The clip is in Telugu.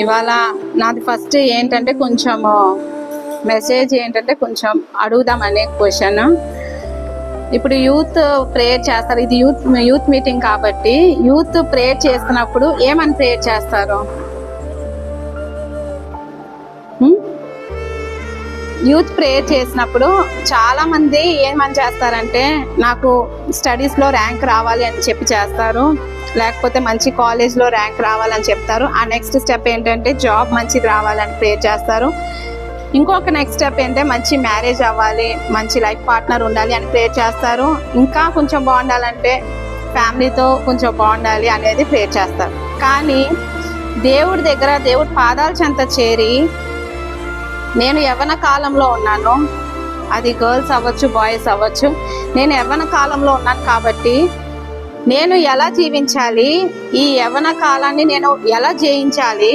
ఇవాళ నాది ఫస్ట్ ఏంటంటే కొంచెము మెసేజ్ ఏంటంటే కొంచెం అడుగుదామనే క్వశ్చన్. ఇప్పుడు యూత్ ప్రేయర్ చేస్తారు, ఇది యూత్ మీటింగ్ కాబట్టి యూత్ ప్రేయర్ చేస్తున్నప్పుడు ఏమని ప్రేయర్ చేస్తారు? యూత్ ప్రేయర్ చేసినప్పుడు చాలా మంది ఏమని చేస్తారంటే, నాకు స్టడీస్లో ర్యాంక్ రావాలి అని చెప్పి చేస్తారు, లేకపోతే మంచి కాలేజ్లో ర్యాంక్ రావాలని చెప్తారు. ఆ నెక్స్ట్ స్టెప్ ఏంటంటే జాబ్ మంచిది రావాలని ప్రేయర్ చేస్తారు. ఇంకొక నెక్స్ట్ స్టెప్ ఏంటంటే మంచి మ్యారేజ్ అవ్వాలి, మంచి లైఫ్ పార్ట్నర్ ఉండాలి అని ప్రేయర్ చేస్తారు. ఇంకా కొంచెం బాగుండాలంటే ఫ్యామిలీతో కొంచెం బాగుండాలి అనేది ప్రేయర్ చేస్తారు. కానీ దేవుడి దగ్గర, దేవుడి పాదాల చెంత చేరి, నేను యవ్వన కాలంలో ఉన్నాను, అది గర్ల్స్ అవ్వచ్చు, బాయ్స్ అవ్వచ్చు, నేను యవ్వన కాలంలో ఉన్నాను కాబట్టి నేను ఎలా జీవించాలి, ఈ యవ్వన కాలాన్ని నేను ఎలా జయించాలి,